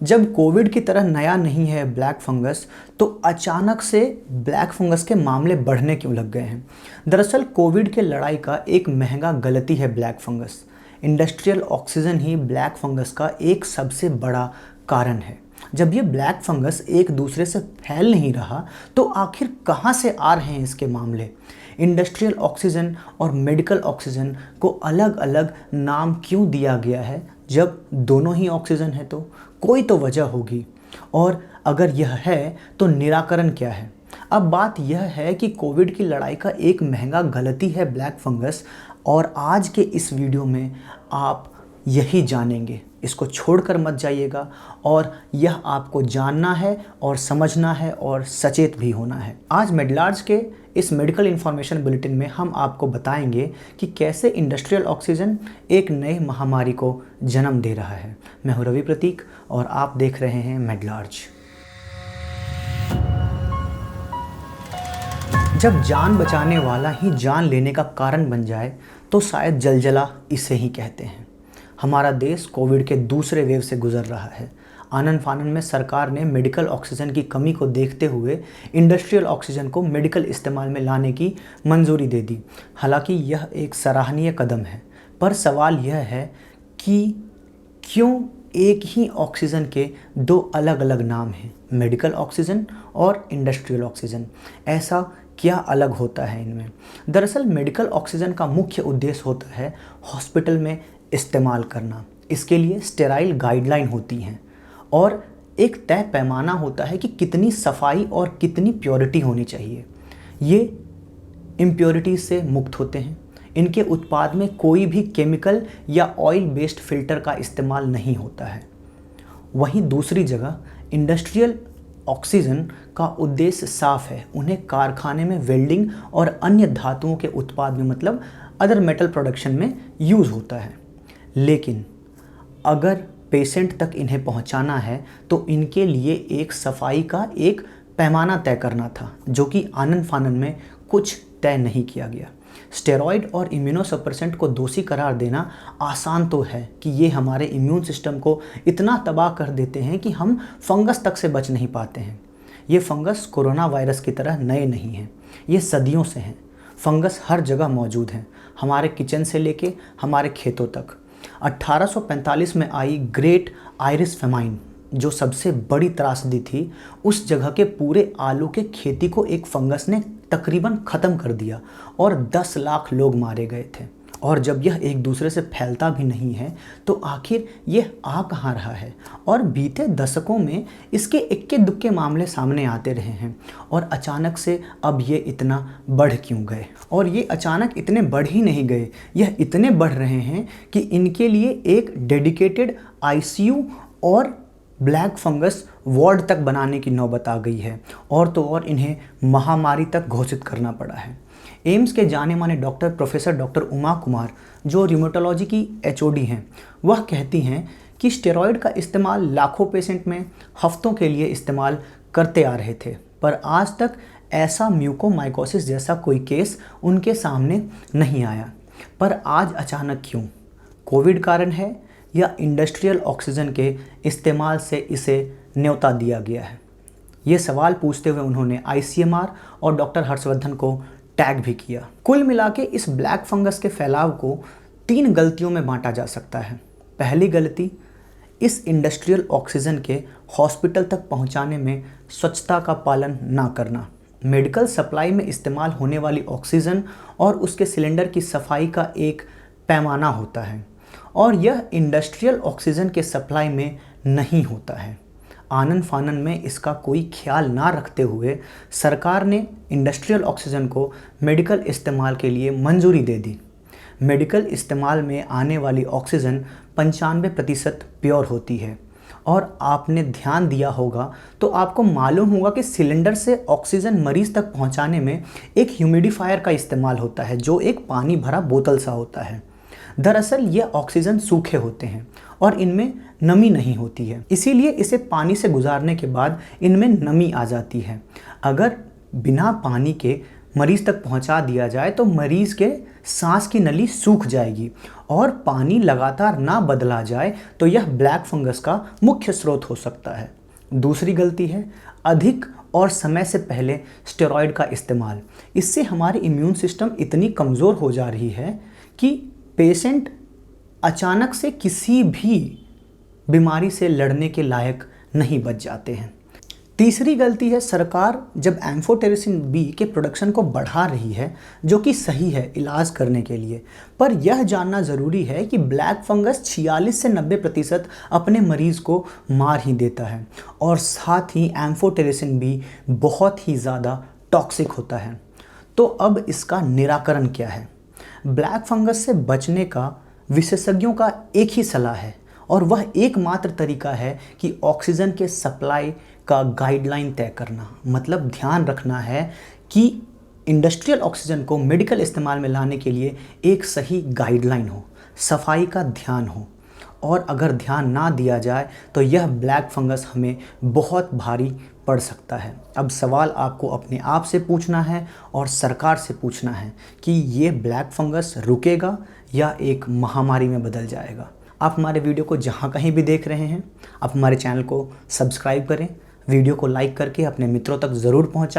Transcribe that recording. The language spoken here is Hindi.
जब कोविड की तरह नया नहीं है ब्लैक फंगस, तो अचानक से ब्लैक फंगस के मामले बढ़ने क्यों लग गए हैं? दरअसल कोविड के लड़ाई का एक महंगा गलती है ब्लैक फंगस। इंडस्ट्रियल ऑक्सीजन ही ब्लैक फंगस का एक सबसे बड़ा कारण है। जब ये ब्लैक फंगस एक दूसरे से फैल नहीं रहा, तो आखिर कहाँ से आ रहे हैं इसके मामले? इंडस्ट्रियल ऑक्सीजन और मेडिकल ऑक्सीजन को अलग अलग नाम क्यों दिया गया है? जब दोनों ही ऑक्सीजन है तो कोई तो वजह होगी, और अगर यह है तो निराकरण क्या है? अब बात यह है कि कोविड की लड़ाई का एक महंगा गलती है ब्लैक फंगस, और आज के इस वीडियो में आप यही जानेंगे। इसको छोड़कर मत जाइएगा, और यह आपको जानना है और समझना है और सचेत भी होना है। आज मेडलार्ज के इस मेडिकल इन्फॉर्मेशन बुलेटिन में हम आपको बताएंगे कि कैसे इंडस्ट्रियल ऑक्सीजन एक नई महामारी को जन्म दे रहा है। मैं हूं रवि प्रतीक और आप देख रहे हैं मेडलार्ज। जब जान बचाने वाला ही जान लेने का कारण बन जाए तो शायद जलजला इसे ही कहते हैं। हमारा देश कोविड के दूसरे वेव से गुजर रहा है। आनन फानन में सरकार ने मेडिकल ऑक्सीजन की कमी को देखते हुए इंडस्ट्रियल ऑक्सीजन को मेडिकल इस्तेमाल में लाने की मंजूरी दे दी। हालांकि यह एक सराहनीय कदम है, पर सवाल यह है कि क्यों एक ही ऑक्सीजन के दो अलग अलग नाम हैं, मेडिकल ऑक्सीजन और इंडस्ट्रियल ऑक्सीजन? ऐसा क्या अलग होता है इनमें? दरअसल मेडिकल ऑक्सीजन का मुख्य उद्देश्य होता है हॉस्पिटल में इस्तेमाल करना। इसके लिए स्टेराइल गाइडलाइन होती हैं और एक तय पैमाना होता है कि कितनी सफाई और कितनी प्योरिटी होनी चाहिए। ये इम्प्योरिटीज से मुक्त होते हैं। इनके उत्पाद में कोई भी केमिकल या ऑयल बेस्ड फिल्टर का इस्तेमाल नहीं होता है। वहीं दूसरी जगह इंडस्ट्रियल ऑक्सीजन का उद्देश्य साफ है। उन्हें कारखाने में वेल्डिंग और अन्य धातुओं के उत्पाद में, मतलब अदर मेटल प्रोडक्शन में यूज़ होता है। लेकिन अगर पेशेंट तक इन्हें पहुंचाना है तो इनके लिए एक सफाई का एक पैमाना तय करना था, जो कि आनन फानन में कुछ तय नहीं किया गया। स्टेरॉयड और इम्यूनोसप्रेसेंट को दोषी करार देना आसान तो है कि ये हमारे इम्यून सिस्टम को इतना तबाह कर देते हैं कि हम फंगस तक से बच नहीं पाते हैं। ये फंगस कोरोना वायरस की तरह नए नहीं हैं, ये सदियों से हैं। फंगस हर जगह मौजूद हैं, हमारे किचन से लेके हमारे खेतों तक। 1845 में आई ग्रेट आयरिश फेमाइन, जो सबसे बड़ी त्रासदी थी, उस जगह के पूरे आलू के खेती को एक फंगस ने तकरीबन ख़त्म कर दिया और 10 लाख लोग मारे गए थे। और जब यह एक दूसरे से फैलता भी नहीं है तो आखिर यह आ कहाँ रहा है? और बीते दशकों में इसके इक्के दुक्के मामले सामने आते रहे हैं, और अचानक से अब ये इतना बढ़ क्यों गए? और ये अचानक इतने बढ़ ही नहीं गए, यह इतने बढ़ रहे हैं कि इनके लिए एक डेडिकेटेड आईसीयू और ब्लैक फंगस वार्ड तक बनाने की नौबत आ गई है, और तो और इन्हें महामारी तक घोषित करना पड़ा है। एम्स के जाने माने doctor professor doctor Uma Kumar, जो रिमोटोलॉजी की एचओडी हैं, वह कहती हैं कि स्टेरॉयड का इस्तेमाल लाखों पेशेंट में हफ्तों के लिए इस्तेमाल करते आ रहे थे, पर आज तक ऐसा म्यूकोमाइकोसिस जैसा कोई केस उनके सामने नहीं आया। पर आज अचानक क्यों? कोविड कारण है या इंडस्ट्रियल ऑक्सीजन के इस्तेमाल से इसे न्योता दिया गया है? ये सवाल पूछते हुए उन्होंने आईसीएमआर और डॉक्टर हर्षवर्धन को टैग भी किया। कुल मिलाके इस ब्लैक फंगस के फैलाव को 3 गलतियों में बांटा जा सकता है। पहली गलती, इस इंडस्ट्रियल ऑक्सीजन के हॉस्पिटल तक पहुंचाने में स्वच्छता का पालन ना करना। मेडिकल सप्लाई में इस्तेमाल होने वाली ऑक्सीजन और उसके सिलेंडर की सफाई का एक पैमाना होता है, और यह इंडस्ट्रियल ऑक्सीजन के सप्लाई में नहीं होता है। आनन फानन में इसका कोई ख्याल ना रखते हुए सरकार ने इंडस्ट्रियल ऑक्सीजन को मेडिकल इस्तेमाल के लिए मंजूरी दे दी। मेडिकल इस्तेमाल में आने वाली ऑक्सीजन 95% प्योर होती है, और आपने ध्यान दिया होगा तो आपको मालूम होगा कि सिलेंडर से ऑक्सीजन मरीज तक पहुंचाने में एक ह्यूमिडिफायर का इस्तेमाल होता है, जो एक पानी भरा बोतल सा होता है। दरअसल ये ऑक्सीजन सूखे होते हैं और इनमें नमी नहीं होती है, इसीलिए इसे पानी से गुजारने के बाद इनमें नमी आ जाती है। अगर बिना पानी के मरीज़ तक पहुंचा दिया जाए तो मरीज़ के सांस की नली सूख जाएगी और पानी लगातार ना बदला जाए तो यह ब्लैक फंगस का मुख्य स्रोत हो सकता है। दूसरी गलती है अधिक और समय से पहले स्टेरॉयड का इस्तेमाल। इससे हमारी इम्यून सिस्टम इतनी कमज़ोर हो जा रही है कि पेशेंट अचानक से किसी भी बीमारी से लड़ने के लायक नहीं बच जाते हैं। तीसरी गलती है सरकार जब एम्फोटेरिसिन बी के प्रोडक्शन को बढ़ा रही है, जो कि सही है इलाज करने के लिए, पर यह जानना ज़रूरी है कि ब्लैक फंगस 46 से 90% अपने मरीज़ को मार ही देता है और साथ ही एम्फोटेरिसिन बी बहुत ही ज़्यादा टॉक्सिक होता है। तो अब इसका निराकरण क्या है? ब्लैक फंगस से बचने का विशेषज्ञों का एक ही सलाह है और वह एकमात्र तरीका है कि ऑक्सीजन के सप्लाई का गाइडलाइन तय करना। मतलब ध्यान रखना है कि इंडस्ट्रियल ऑक्सीजन को मेडिकल इस्तेमाल में लाने के लिए एक सही गाइडलाइन हो, सफाई का ध्यान हो, और अगर ध्यान ना दिया जाए तो यह ब्लैक फंगस हमें बहुत भारी पड़ सकता है। अब सवाल आपको अपने आप से पूछना है और सरकार से पूछना है कि ये ब्लैक फंगस रुकेगा या एक महामारी में बदल जाएगा। आप हमारे वीडियो को जहाँ कहीं भी देख रहे हैं, आप हमारे चैनल को सब्सक्राइब करें, वीडियो को लाइक करके अपने मित्रों तक ज़रूर पहुँचाएं।